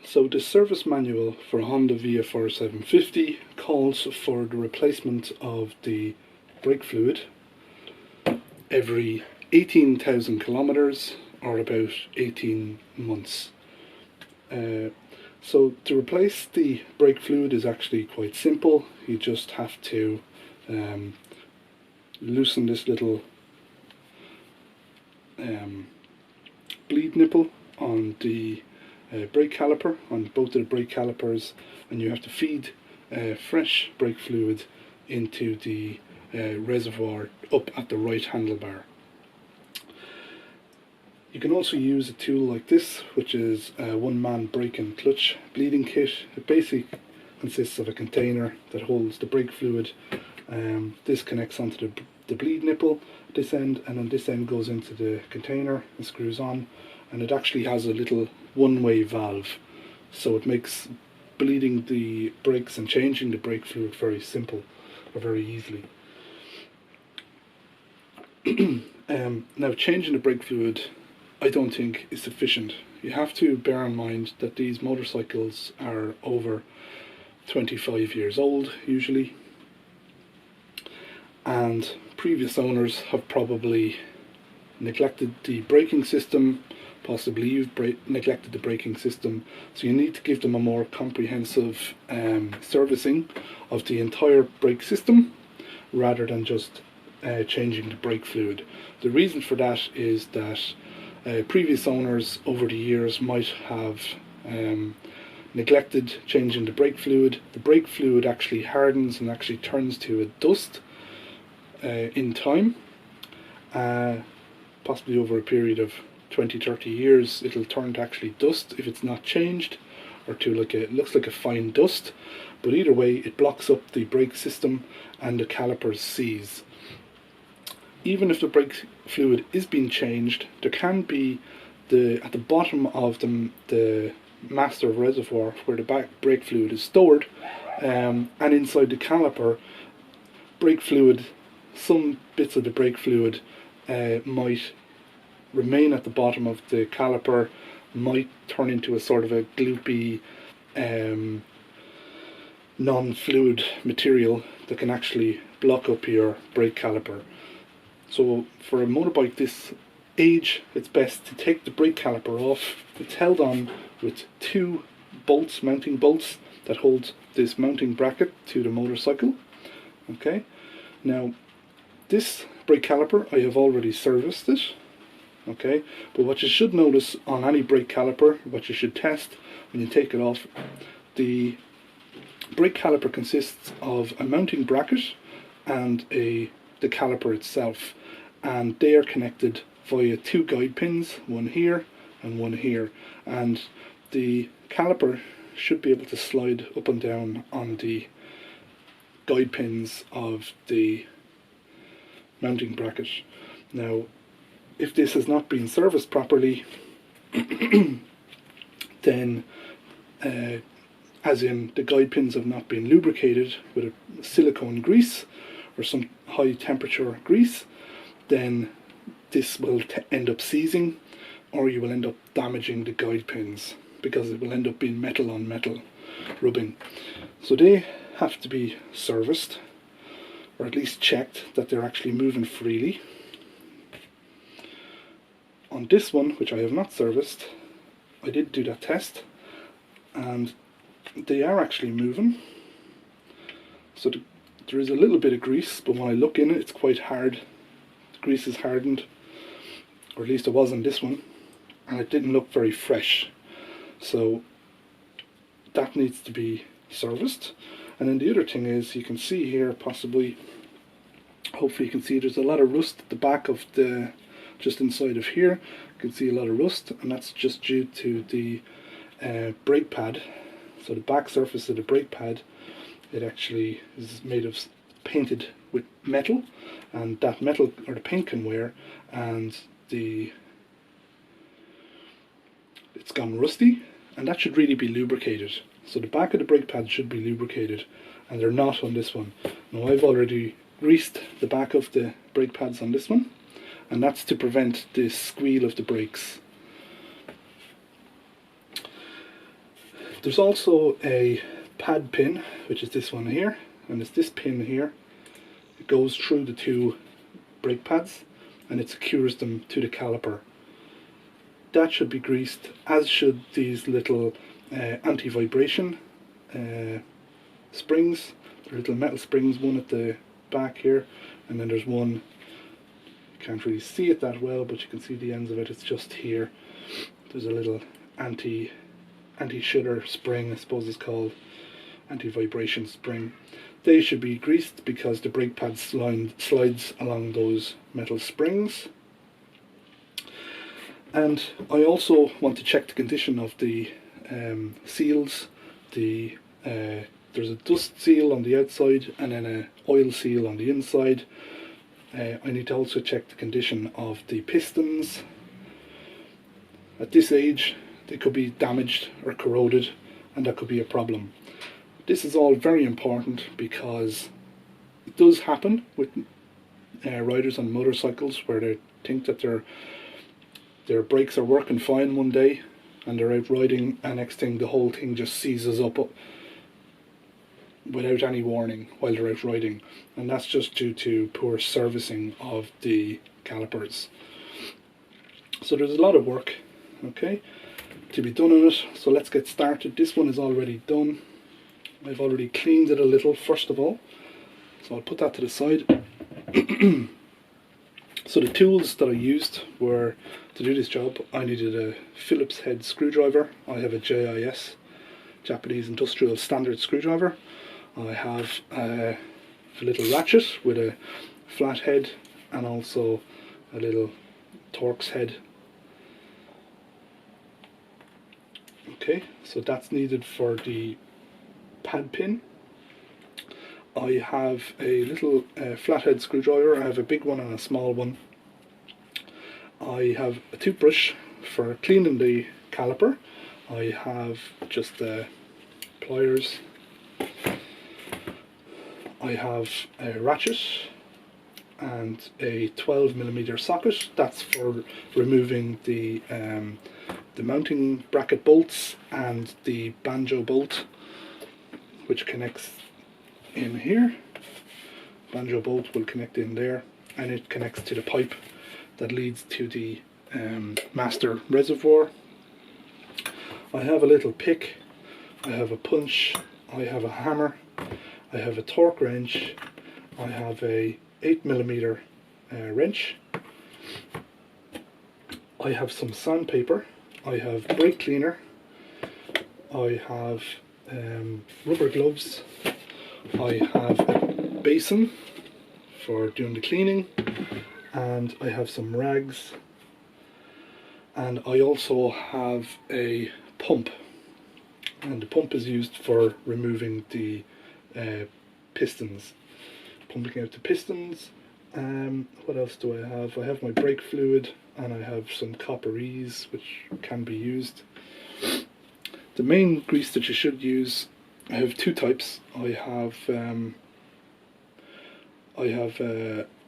So the service manual for Honda VFR 750 calls for the replacement of the brake fluid every 18,000 kilometers or about 18 months. So to replace the brake fluid is actually quite simple. You just have to loosen this little bleed nipple on the brake caliper, on both of the brake calipers, and you have to feed fresh brake fluid into the reservoir up at the right handlebar. You can also use a tool like this, which is a one-man brake and clutch bleeding kit. It basically consists of a container that holds the brake fluid. This connects onto the bleed nipple, this end, and then this end goes into the container and screws on, and it actually has a little one-way valve, so it makes bleeding the brakes and changing the brake fluid very simple, or very easily. Now, changing the brake fluid I don't think is sufficient. You have to bear in mind that these motorcycles are over 25 years old usually, and previous owners have probably neglected the braking system. Possibly you've neglected the braking system, so you need to give them a more comprehensive servicing of the entire brake system rather than just changing the brake fluid. The reason for that is that previous owners over the years might have neglected changing the brake fluid. The brake fluid actually hardens and actually turns to a dust in time, possibly over a period of 20-30 years it'll turn to actually dust if it's not changed, or to like it looks like a fine dust, but either way it blocks up the brake system and the calipers seize. Even if the brake fluid is being changed, there can be at the bottom of the master reservoir where the brake fluid is stored, and inside the caliper, brake fluid, some bits of the brake fluid might remain at the bottom of the caliper, might turn into a sort of a gloopy non-fluid material that can actually block up your brake caliper. So for a motorbike this age, it's best to take the brake caliper off. It's held on with two bolts, mounting bolts, that hold this mounting bracket to the motorcycle. Okay, now this brake caliper, I have already serviced it. Okay, but what you should notice on any brake caliper, what you should test when you take it off, the brake caliper consists of a mounting bracket and the caliper itself, and they are connected via two guide pins, one here and one here, and the caliper should be able to slide up and down on the guide pins of the mounting bracket. Now, if this has not been serviced properly, then as in the guide pins have not been lubricated with a silicone grease or some high temperature grease, then this will end up seizing, or you will end up damaging the guide pins because it will end up being metal on metal rubbing. So they have to be serviced, or at least checked that they're actually moving freely. On this one, which I have not serviced, I did do that test, and they are actually moving. So there is a little bit of grease, but when I look in it, it's quite hard. The grease is hardened, or at least it was on this one, and it didn't look very fresh. So that needs to be serviced. And then the other thing is, you can see here, possibly, hopefully you can see there's a lot of rust at the back of the, just inside of here, you can see a lot of rust, and that's just due to the brake pad. So the back surface of the brake pad, it actually is made of, painted with metal, and that metal, or the paint, can wear, and it's gone rusty, and that should really be lubricated. So the back of the brake pad should be lubricated, and they're not on this one. Now, I've already greased the back of the brake pads on this one, and that's to prevent the squeal of the brakes. There's also a pad pin, which is this one here, and it's this pin here. It goes through the two brake pads and it secures them to the caliper. That should be greased, as should these little anti-vibration springs. They're little metal springs, one at the back here, and then there's one, you can't really see it that well, but you can see the ends of it. It's just here. There's a little anti-shudder spring, I suppose it's called, anti-vibration spring. They should be greased because the brake pad slides along those metal springs. And I also want to check the condition of the seals. There's a dust seal on the outside and then an oil seal on the inside. I need to also check the condition of the pistons. At this age they could be damaged or corroded, and that could be a problem. This is all very important because it does happen with riders on motorcycles where they think that their brakes are working fine one day and they're out riding, and next thing the whole thing just seizes up without any warning while they're out riding, and that's just due to poor servicing of the calipers. So there's a lot of work, okay, to be done on it. So let's get started. This one is already done. I've already cleaned it a little first of all, so I'll put that to the side. So the tools that I used were, to do this job, I needed a Phillips head screwdriver. I have a JIS, Japanese Industrial Standard screwdriver. I have a little ratchet with a flat head and also a little Torx head. Okay, so that's needed for the pad pin. I have a little flathead screwdriver. I have a big one and a small one. I have a toothbrush for cleaning the caliper. I have just pliers. I have a ratchet and a 12mm socket. That's for removing the mounting bracket bolts and the banjo bolt, which connects in here. Banjo bolt will connect in there, and it connects to the pipe that leads to the master reservoir. I have a little pick, I have a punch, I have a hammer, I have a torque wrench, I have a 8mm wrench, I have some sandpaper, I have brake cleaner, I have rubber gloves, I have a basin for doing the cleaning, and I have some rags, and I also have a pump, and the pump is used for removing the pistons, pumping out the pistons. What else do I have? I have my brake fluid, and I have some copperies which can be used. The main grease that you should use, I have two types. I have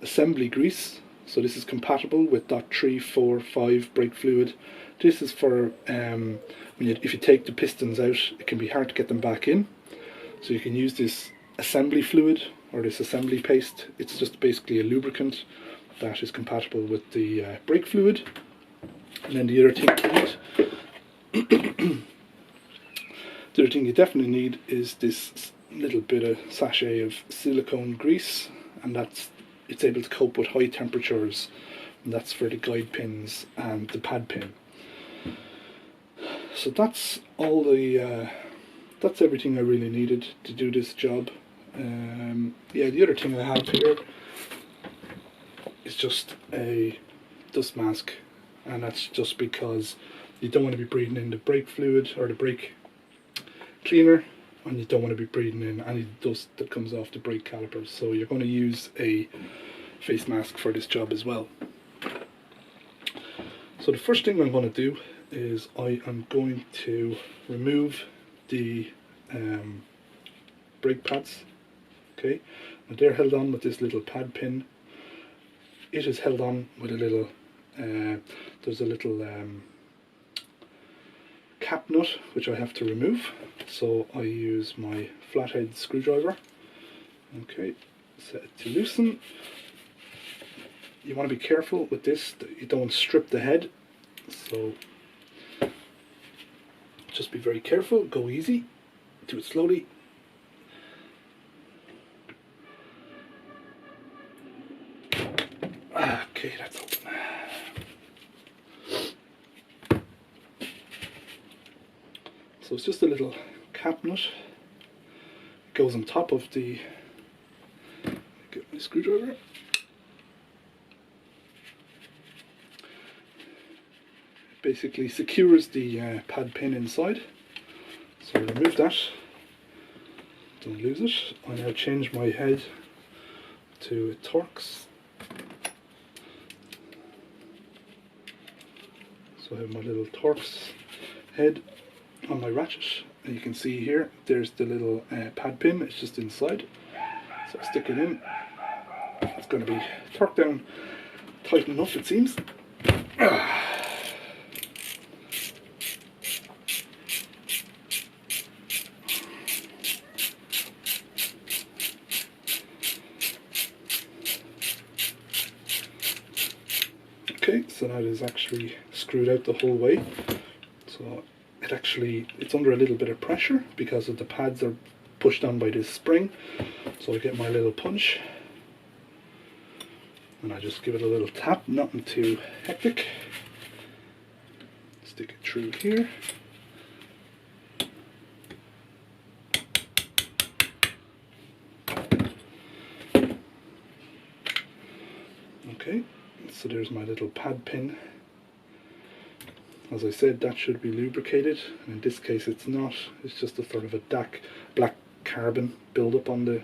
assembly grease, so this is compatible with .345 brake fluid. This is for if you take the pistons out, it can be hard to get them back in, so you can use this assembly fluid or this assembly paste. It's just basically a lubricant that is compatible with the brake fluid. And then the other thing the other thing you definitely need is this little bit of sachet of silicone grease, and it's able to cope with high temperatures, and that's for the guide pins and the pad pin. So that's all that's everything I really needed to do this job. Yeah, the other thing I have here is just a dust mask, and that's just because you don't want to be breathing in the brake fluid or the brake cleaner, and you don't want to be breathing in any dust that comes off the brake calipers, so you're going to use a face mask for this job as well. So the first thing I'm going to do is I am going to remove the brake pads. Okay, and they're held on with this little pad pin. It is held on with a little there's a little cap nut which I have to remove, so I use my flathead screwdriver. Okay, set it to loosen. You want to be careful with this that you don't strip the head, so just be very careful, go easy, do it slowly. Okay, that's open. So it's just a little cap nut. It goes on top of the, get my screwdriver. It basically secures the pad pin inside. So remove that. Don't lose it. I now change my head to Torx. So I have my little Torx head on my ratchet, and you can see here there's the little pad pin. It's just inside, so I stick it in. It's going to be torqued down tight enough, it seems. Okay, so that is actually screwed out the whole way. So it's under a little bit of pressure because of the pads are pushed on by this spring. So I get my little punch and I just give it a little tap, nothing too hectic. Stick it through here. Okay, so there's my little pad pin. As I said, that should be lubricated, and in this case it's not. It's just a sort of a black carbon build-up on this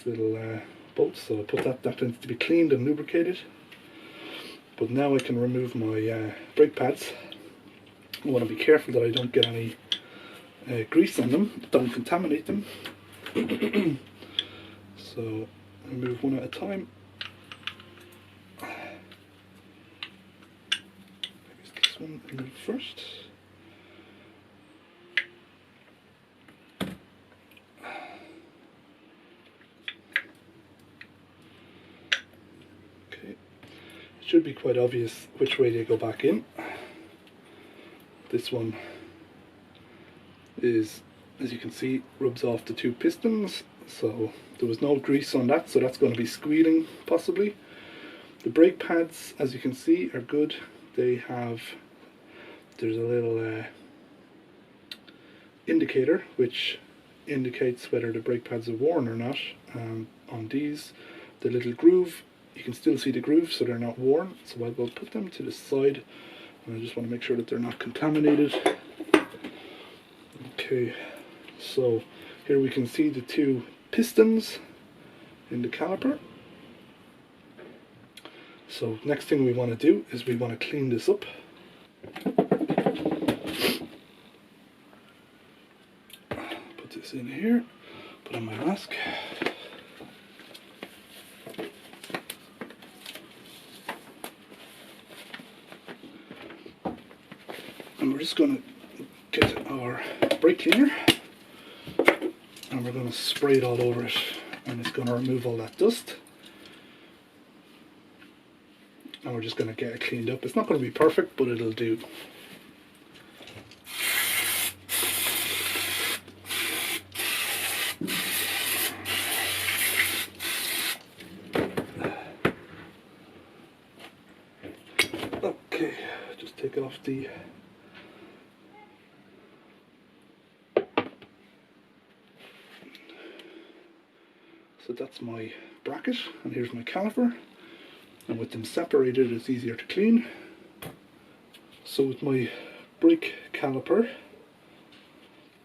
little bolt. So I put that needs to be cleaned and lubricated. But now I can remove my brake pads. I want to be careful that I don't get any grease on them, don't contaminate them. So remove one at a time. One first. Okay, it should be quite obvious which way they go back in. This one is, as you can see, rubs off the two pistons, so there was no grease on that, so that's going to be squealing possibly. The brake pads, as you can see, are good. There's a little indicator which indicates whether the brake pads are worn or not. On these, the little groove, you can still see the groove, so they're not worn. So I will put them to the side, and I just want to make sure that they're not contaminated. Okay, so here we can see the two pistons in the caliper. So next thing we want to do is we want to clean this up. Put this in here, put on my mask. And we're just going to get our brake cleaner and we're going to spray it all over it, and it's going to remove all that dust. And we're just going to get it cleaned up. It's not going to be perfect, but it'll do. Okay, just take off the so that's my bracket, and here's my caliper. And with them separated, it's easier to clean. So with my brake caliper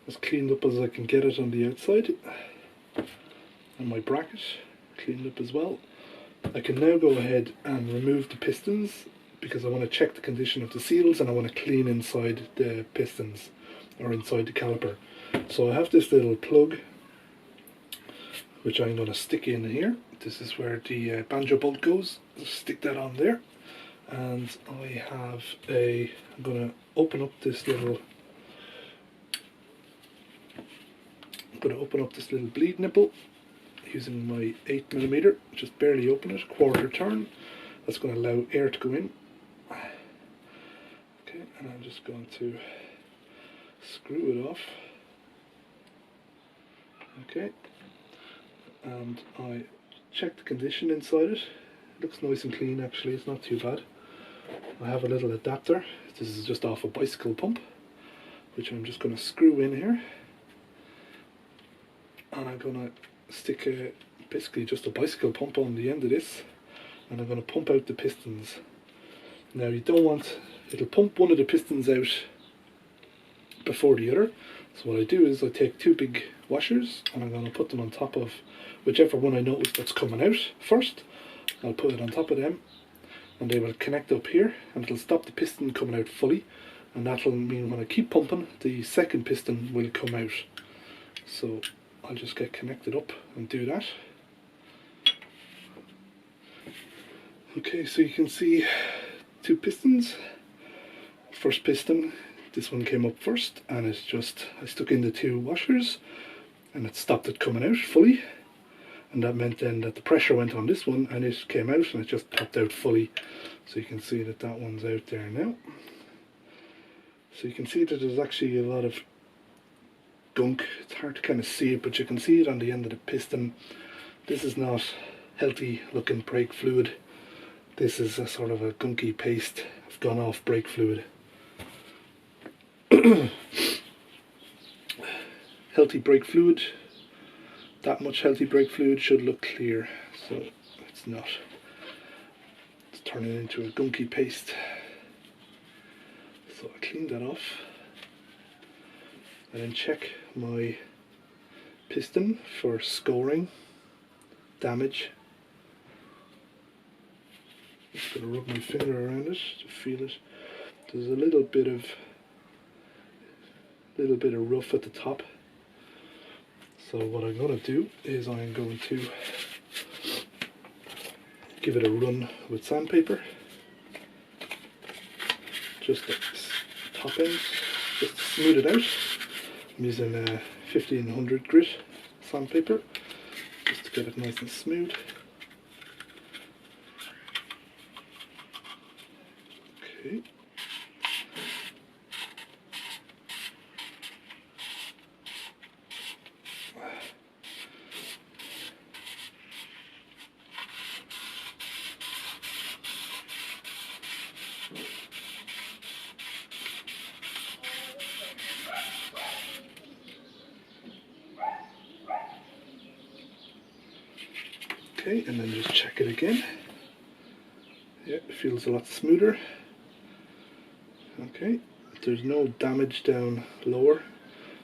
as cleaned up as I can get it on the outside, and my bracket cleaned up as well, I can now go ahead and remove the pistons because I want to check the condition of the seals and I want to clean inside the pistons or inside the caliper. So I have this little plug which I'm going to stick in here. This is where the banjo bolt goes. Just stick that on there, and I have I'm going to open up this little bleed nipple using my 8mm, just barely open it, quarter turn. That's going to allow air to go in. Okay, and I'm just going to screw it off. Okay, and I check the condition inside it. It looks nice and clean actually, it's not too bad. I have a little adapter. This is just off a bicycle pump, which I'm just going to screw in here. And I'm going to stick basically just a bicycle pump on the end of this, and I'm going to pump out the pistons. Now you don't want, it'll pump one of the pistons out before the other. So what I do is I take two big washers and I'm going to put them on top of whichever one I notice that's coming out first. I'll put it on top of them, and they will connect up here, and it'll stop the piston coming out fully, and that'll mean when I keep pumping, the second piston will come out. So I'll just get connected up and do that. Okay, so you can see two pistons. First piston, this one came up first, and it's just, I stuck in the two washers and it stopped it coming out fully, and that meant then that the pressure went on this one and it came out and it just popped out fully. So you can see that that one's out there now. So you can see that there's actually a lot of gunk. It's hard to kind of see it, but you can see it on the end of the piston. This is not healthy looking brake fluid. This is a sort of a gunky paste of gone off brake fluid. Healthy brake fluid, that much healthy brake fluid should look clear, so it's not. It's turning into a gunky paste. So I clean that off and then check my piston for scoring, damage. Just going to rub my finger around it to feel it. There's a little bit of rough at the top. So what I'm going to do is I'm going to give it a run with sandpaper, just at this top end, just to smooth it out. I'm using 1500 grit sandpaper just to get it nice and smooth. Okay. Okay, and then just check it again. Yeah, it feels a lot smoother. Okay, there's no damage down lower.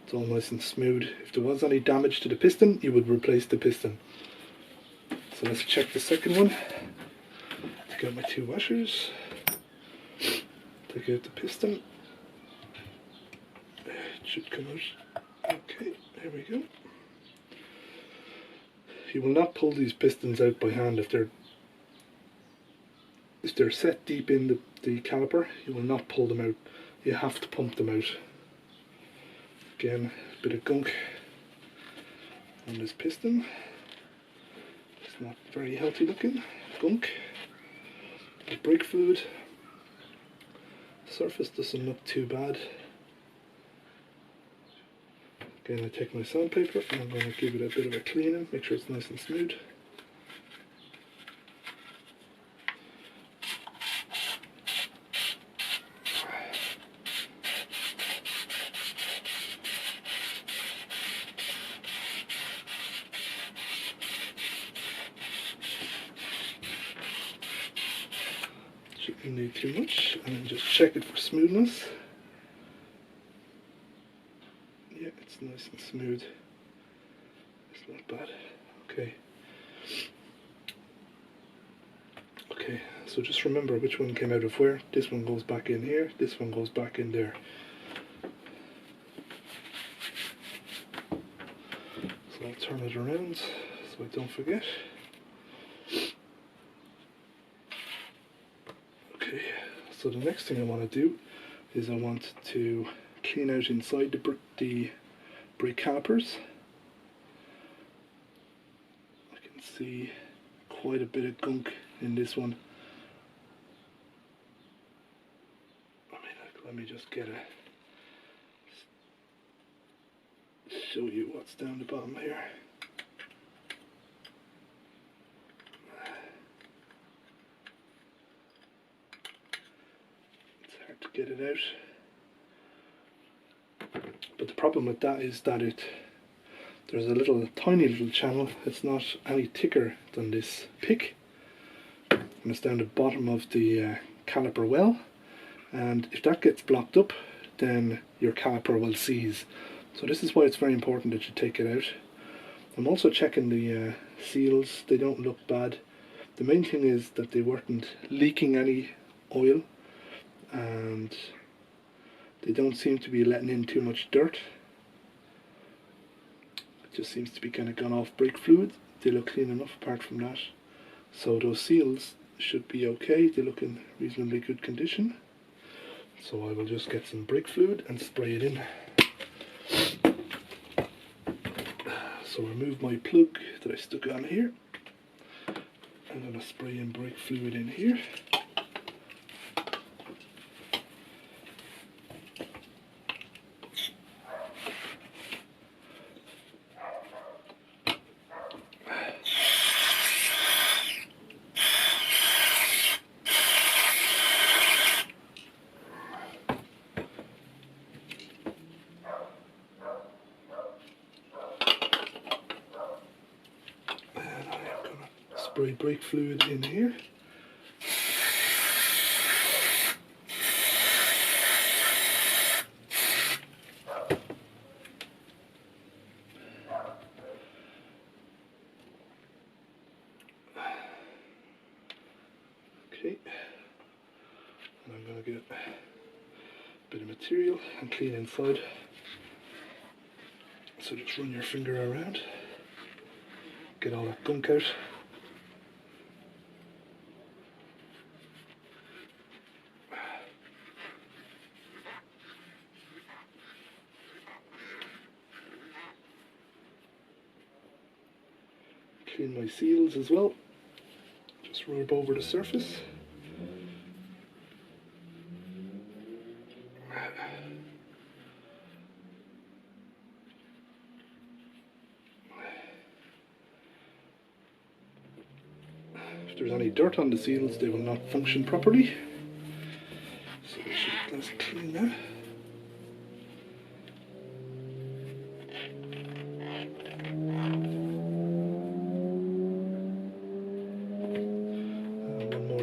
It's all nice and smooth. If there was any damage to the piston, you would replace the piston. So let's check the second one. Take out my two washers. Take out the piston. It should come out. Okay, there we go. You will not pull these pistons out by hand if they're set deep in the caliper. You will not pull them out. You have to pump them out. Again, a bit of gunk on this piston. It's not very healthy looking gunk. The brake fluid. Surface doesn't look too bad. Again, I take my sandpaper and I'm going to give it a bit of a cleaning, make sure it's nice and smooth. Shouldn't need too much, and then just check it for smoothness. Yeah, it's nice and smooth. It's not bad. Okay. Okay, so just remember which one came out of where. This one goes back in here, this one goes back in there. So I'll turn it around so I don't forget. Okay, so the next thing I want to do, is I want to clean out inside the brake calipers. I can see quite a bit of gunk in this one. Let me just show you what's down the bottom here. It's hard to get it out. But the problem with that is that there's a tiny little channel. It's not any thicker than this pick, and it's down the bottom of the caliper well. And if that gets blocked up, then your caliper will seize. So this is why it's very important that you take it out. I'm also checking the seals. They don't look bad. The main thing is that they weren't leaking any oil, and they don't seem to be letting in too much dirt. It just seems to be kind of gone off brake fluid. They look clean enough apart from that. So those seals should be okay. They look in reasonably good condition. So I will just get some brake fluid and spray it in. So remove my plug that I stuck on here. I'm going to spray in brake fluid in here. Spray brake fluid in here. Okay, and I'm going to get a bit of material and clean inside. So just run your finger around, get all that gunk out. Clean my seals as well. Just rub over the surface. If there's any dirt on the seals, they will not function properly. So we should let's clean that.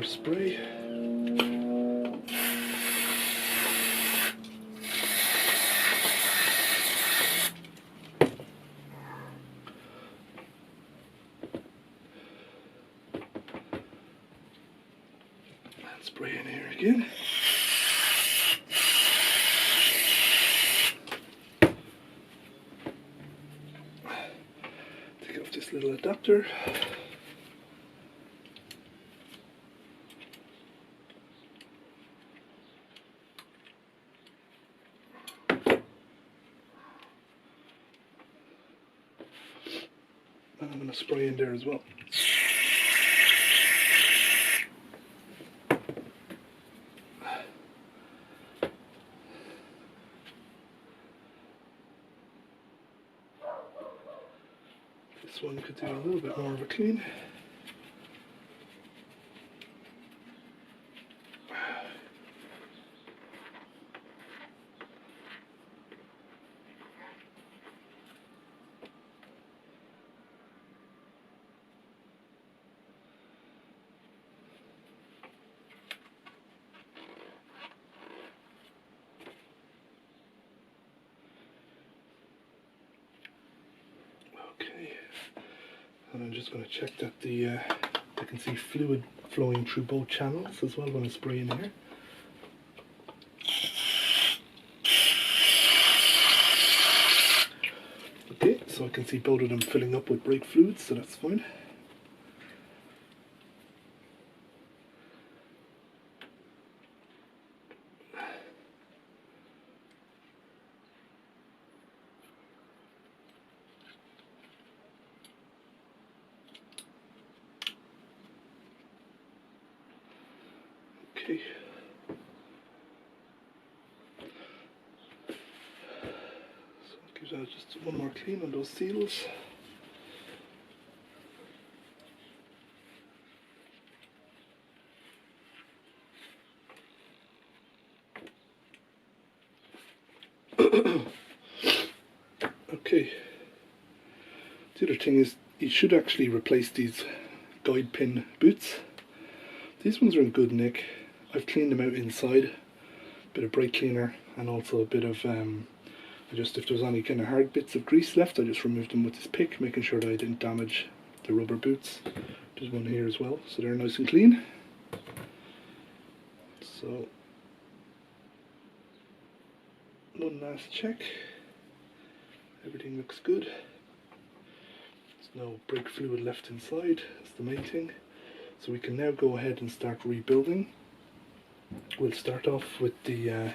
Spray. And spray in here again. Take off this little adapter. And I'm going to spray in there as well. This one could do a little bit more of a clean. Okay, and I'm just going to check that I can see fluid flowing through both channels as well when I spray in here. Okay, so I can see both of them filling up with brake fluid, so that's fine. Okay. So I'll give that just one more clean on those seals. Okay. The other thing is you should actually replace these guide pin boots. These ones are in good nick. I've cleaned them out inside, bit of brake cleaner, and also a bit of if there's any kind of hard bits of grease left, I just removed them with this pick, making sure that I didn't damage the rubber boots. There's one here as well, so they're nice and clean. So one last check. Everything looks good. There's no brake fluid left inside, that's the main thing. So we can now go ahead and start rebuilding. We'll start off with the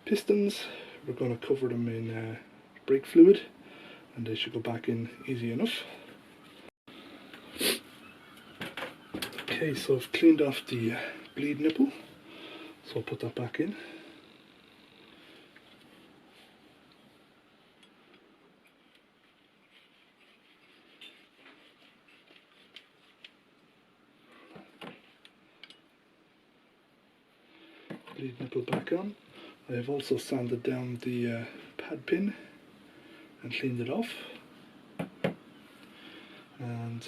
pistons. We're going to cover them in brake fluid, and they should go back in easy enough. Okay, so I've cleaned off the bleed nipple, so I'll put that back in. Bleed nipple back on. I have also sanded down the pad pin and cleaned it off. And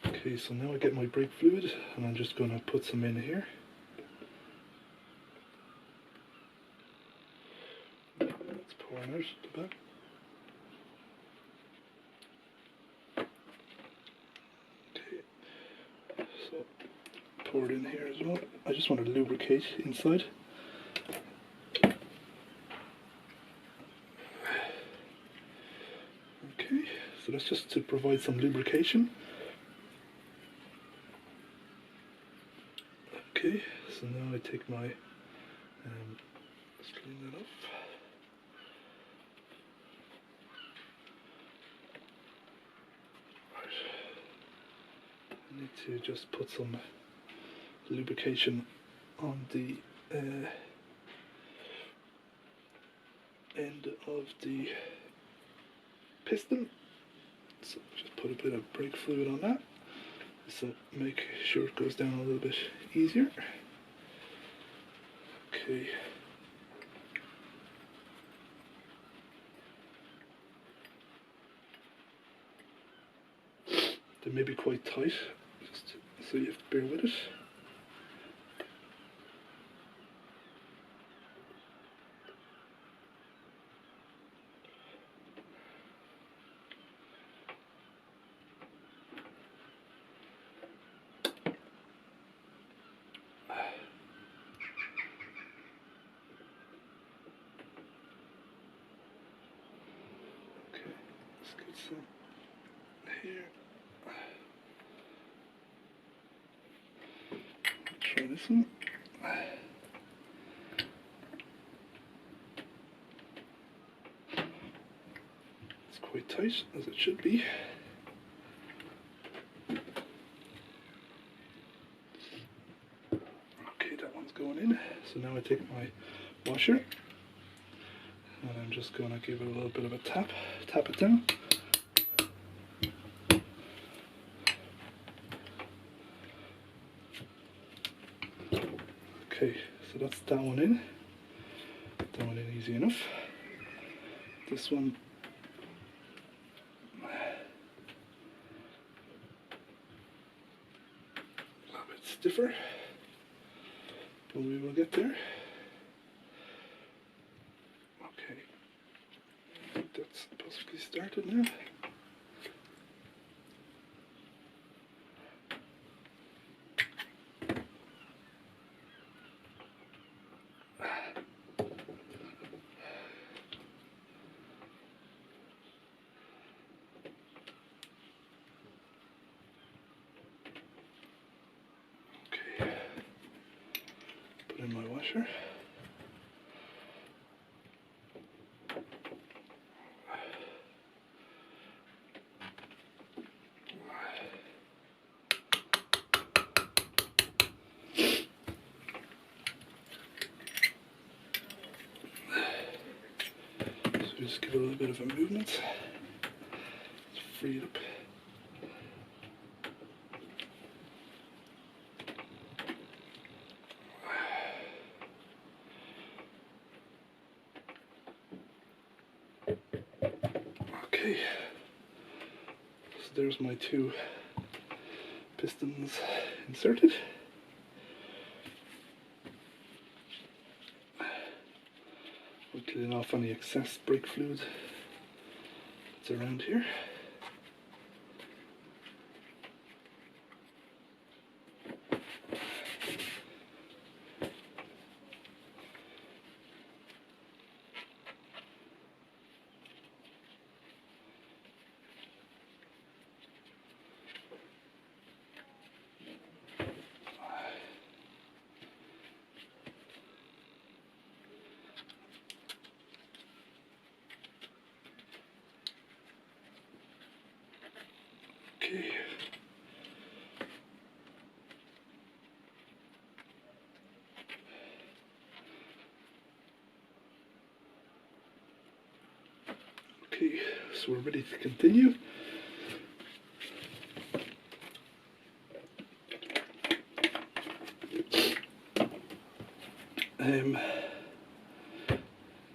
okay, so now I get my brake fluid, and I'm just going to put some in here. It's pouring out the back. Okay, so pour it in here as well. I just want to lubricate inside. Okay, so that's just to provide some lubrication. Okay, so now I take my, let's clean that off. Right. I need to just put some lubrication on the end of the piston. So just put a bit of brake fluid on that. So make sure it goes down a little bit easier. Okay. They may be quite tight, just so you have to bear with it. Let's get some here. Try this one. It's quite tight, as it should be. Okay, that one's going in. So now I take my washer, and I'm just going to give it a little bit of a tap it down. Okay, so that's that one in. That one in easy enough. This one, a little bit stiffer, but we will get there. Okay, I think that's possibly started now. Put in my washer. just give it a little bit of a movement. Just free it up. Okay, so there's my two pistons inserted. We'll clean off any excess brake fluid that's around here. Okay. Okay, so we're ready to continue.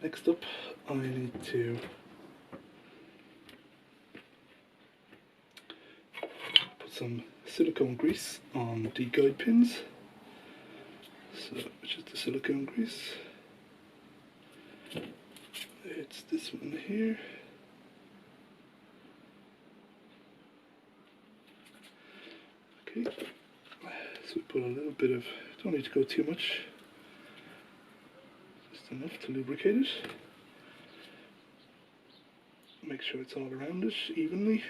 Next up, I need to put some silicone grease on the guide pins. So, which is the silicone grease? It's this one here. Okay, so we put a little bit of, don't need to go too much, just enough to lubricate it. Make sure it's all around it evenly.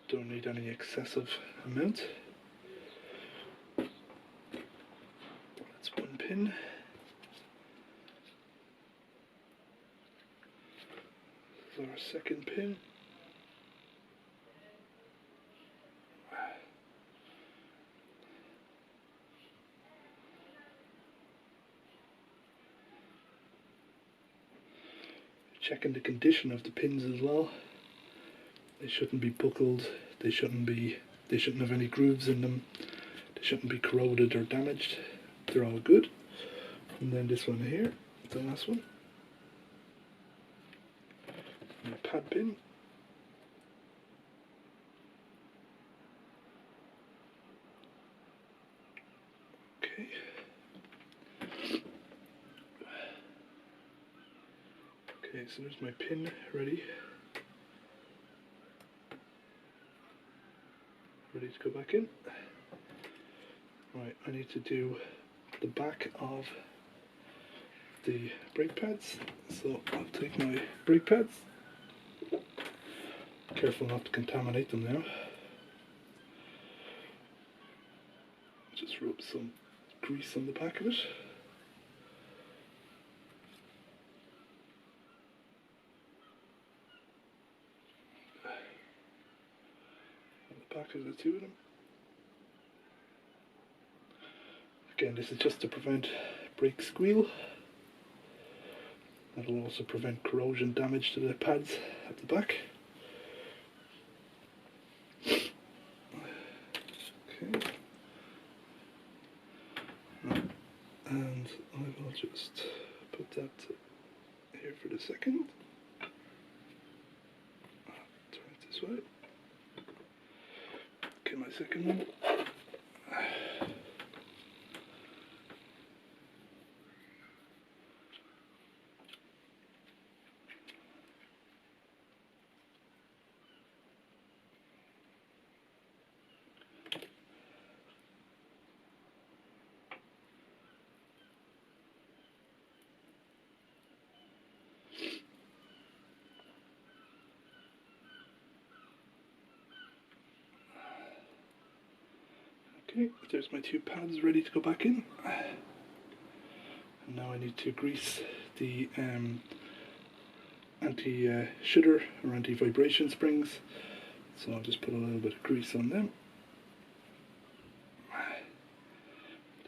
Don't need any excessive amount. That's one pin. This is our second pin. Checking the condition of the pins as well. They shouldn't be buckled, they shouldn't have any grooves in them, they shouldn't be corroded or damaged. They're all good. And then this one here, the last one. And a pad pin. Okay. Okay, so there's my pin ready. Ready to go back in. Right, I need to do the back of the brake pads. So I'll take my brake pads. Careful not to contaminate them now. Just rub some grease on the back of it. Back of the two of them. Again, this is just to prevent brake squeal. That'll also prevent corrosion damage to the pads at the back. Okay. And I will just put that here for the second. Turn it this way. Okay, my second one. Okay, there's my two pads ready to go back in. And now I need to grease the anti-shudder or anti-vibration springs. So I'll just put a little bit of grease on them.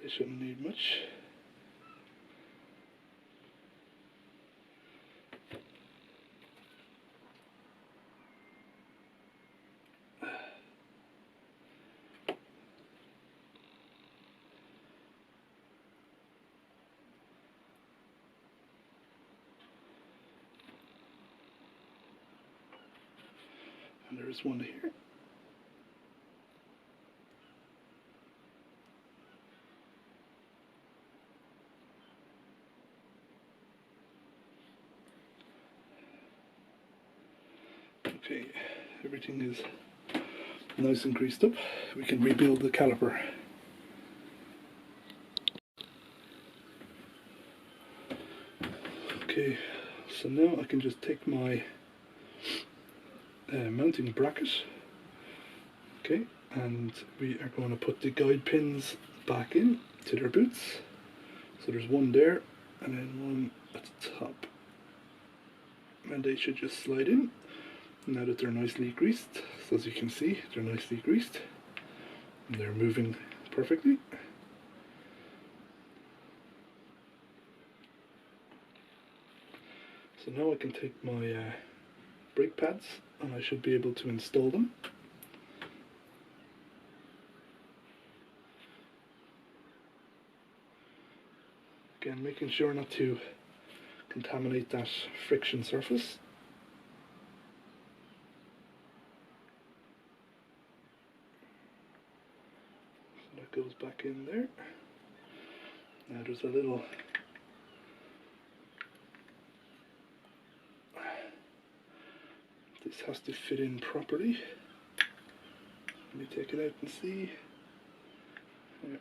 They shouldn't need much. And there's one here. Okay, everything is nice and greased up. We can rebuild the caliper. Okay, so now I can just take my mounting bracket. Okay, and we are going to put the guide pins back in to their boots. So there's one there and then one at the top. And they should just slide in now that they're nicely greased. So as you can see, they're nicely greased and they're moving perfectly. So now I can take my brake pads and I should be able to install them. Again, making sure not to contaminate that friction surface. So that goes back in there. Now there's a little this has to fit in properly. Let me take it out and see. Yeah.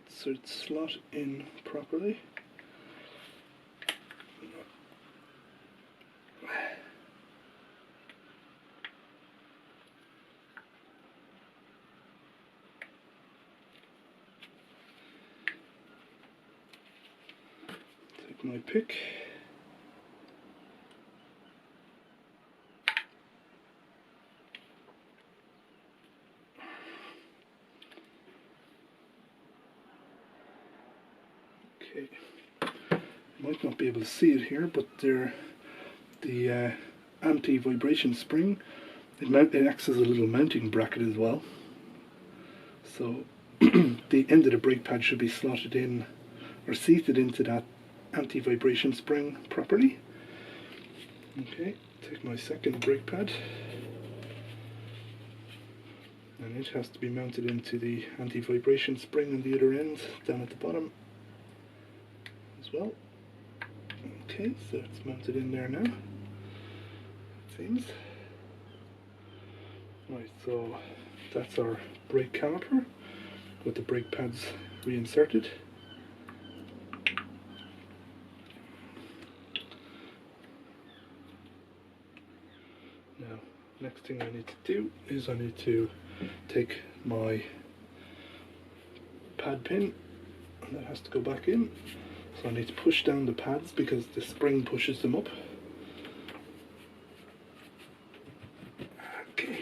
So it's slot in properly. Take my pick. Okay, you might not be able to see it here, but they're the anti-vibration spring. It acts as a little mounting bracket as well. So the end of the brake pad should be slotted in or seated into that anti-vibration spring properly. Okay, take my second brake pad and it has to be mounted into the anti-vibration spring on the other end down at the bottom as well. Okay, so it's mounted in there now, it seems. Right, so that's our brake caliper with the brake pads reinserted. Now, next thing I need to do is I need to take my pad pin and that has to go back in. So I need to push down the pads because the spring pushes them up. Okay.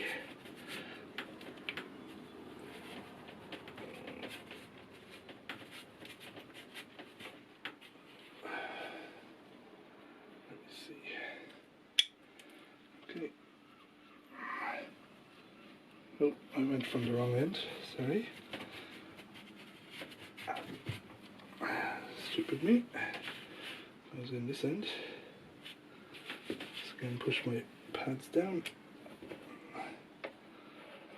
Let me see. Okay. Oh, I went from the wrong end, sorry. Stupid me. I was in this end. Just again push my pads down.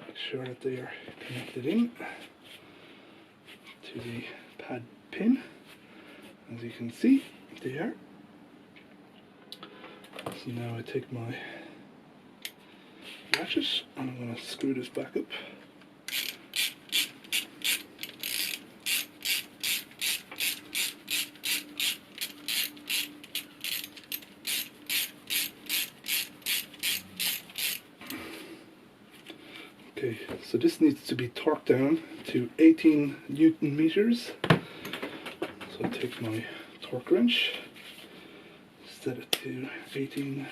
Make sure that they are connected in to the pad pin. As you can see, they are. So now I take my ratchet and I'm going to screw this back up. Okay, so this needs to be torqued down to 18 Newton meters. So I take my torque wrench, set it to 18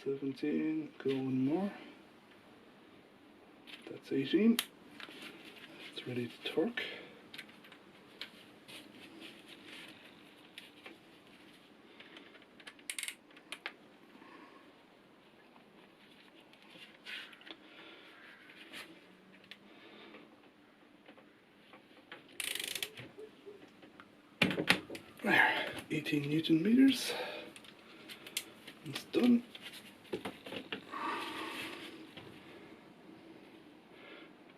17, go one more. That's 18. It's ready to torque. There, 18 Newton meters. It's done.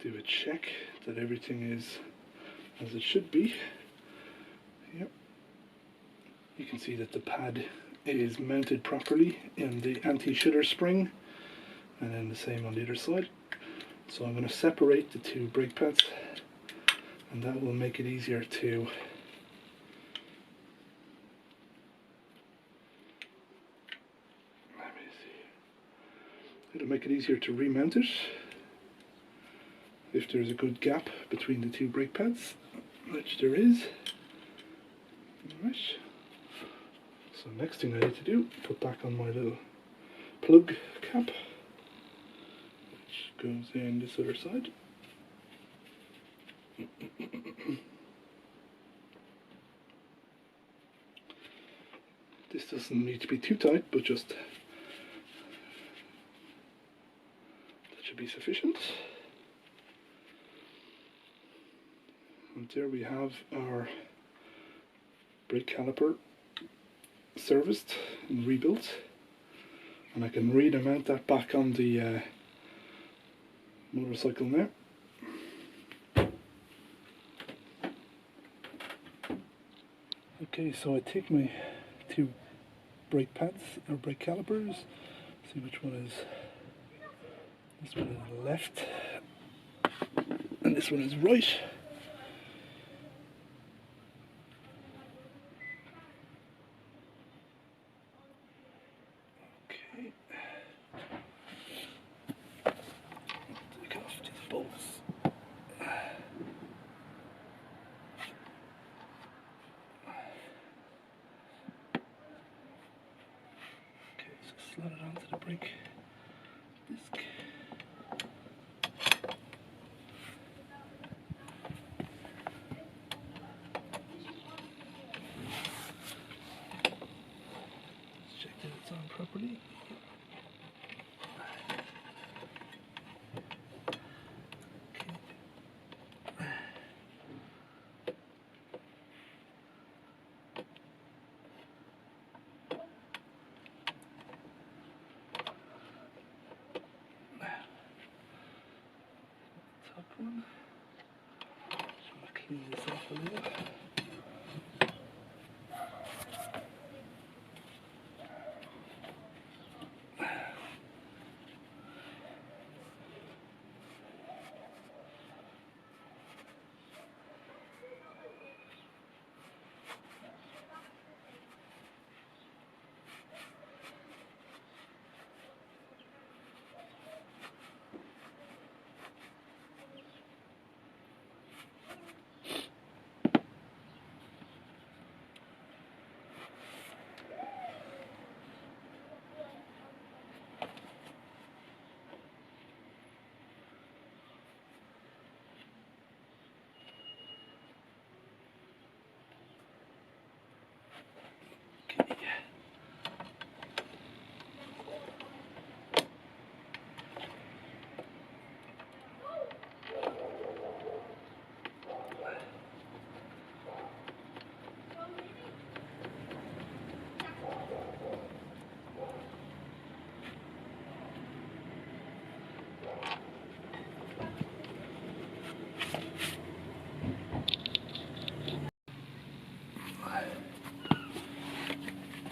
Do a check that everything is as it should be. Yep. You can see that the pad is mounted properly in the anti-shitter spring, and then the same on the other side. So I'm going to separate the two brake pads, and that will make it easier to remount it if there's a good gap between the two brake pads, which there is. Alright. So next thing I need to do, put back on my little plug cap, which goes in this other side. This doesn't need to be too tight, but just that should be sufficient. And there we have our brake caliper serviced and rebuilt, and I can mount that back on the motorcycle now. Okay, so I take my two brake pads or brake calipers, see which one is, this one is left and this one is right. Okay, take off these bolts. Slot it onto the brake disc. Let's check that it's on properly. One. Just want to clean this off a little.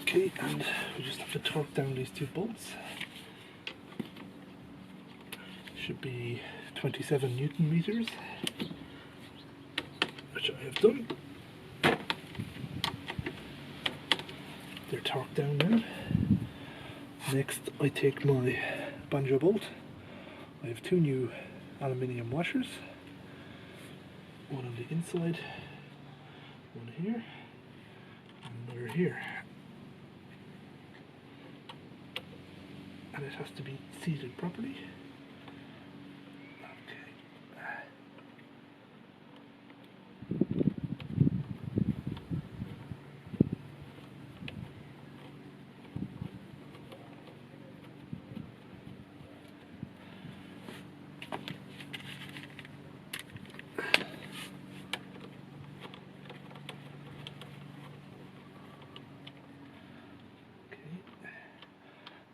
Okay, and we just have to torque down these two bolts. Should be 27 Newton meters, which I have done. They're torqued down now. Next I take my banjo bolt. I have two new aluminium washers, one on the inside, one here, and another here. and it has to be seated properly. Okay.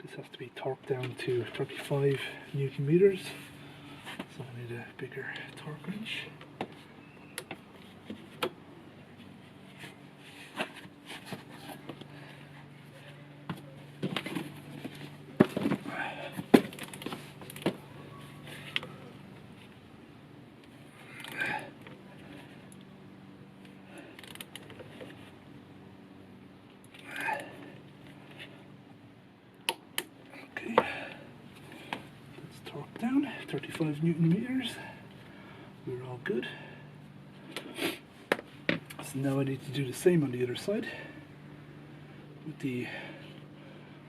This has to be torqued down to 35 Newton meters, so I need a bigger torque wrench. Okay, let's torque down 35 Newton meters. We're all good. So now I need to do the same on the other side with the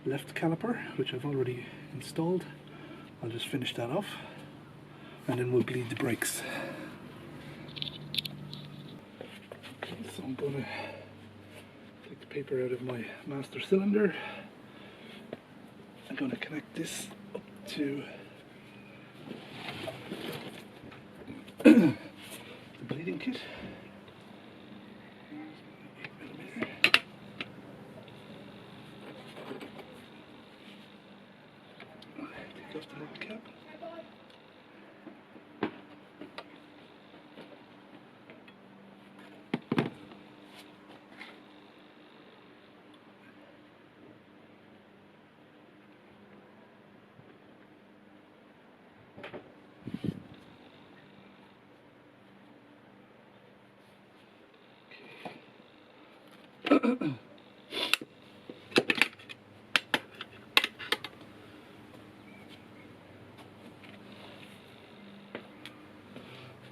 left caliper, which I've already installed. I'll just finish that off and then we'll bleed the brakes. Okay, so I'm going to take the paper out of my master cylinder. I'm going to connect this up to the bleeding kit. Take off the little cap.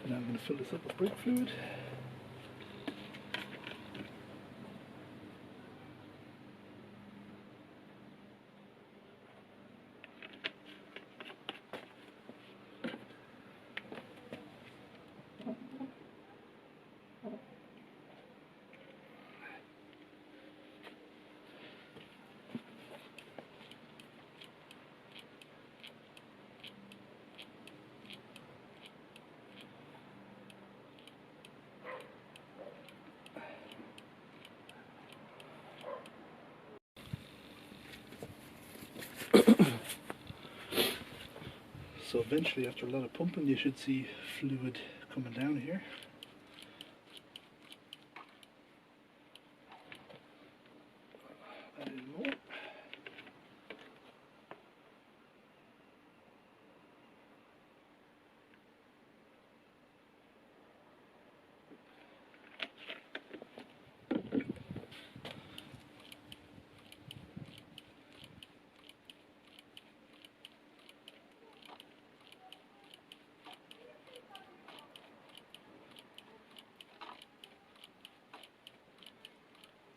Now I'm going to fill this up with brake fluid. So eventually, after a lot of pumping, you should see fluid coming down here. And then more.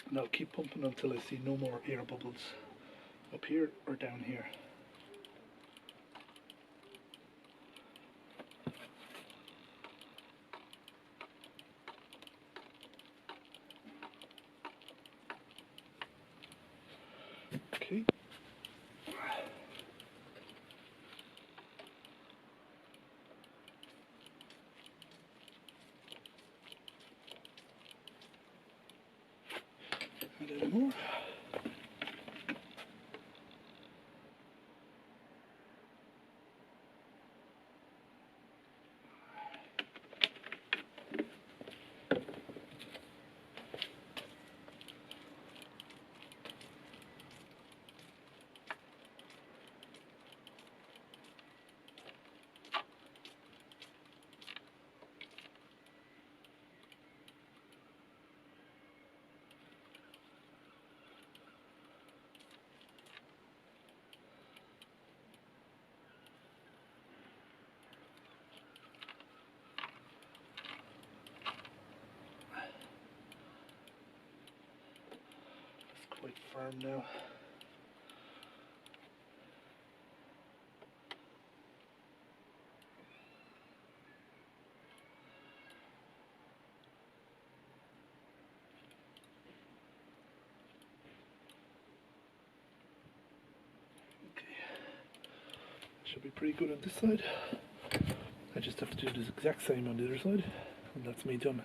And I'll keep pumping until I see no more air bubbles up here or down here. Okay. And then more. Quite firm now. Should be pretty good on this side. I just have to do the exact same on the other side, and that's me done.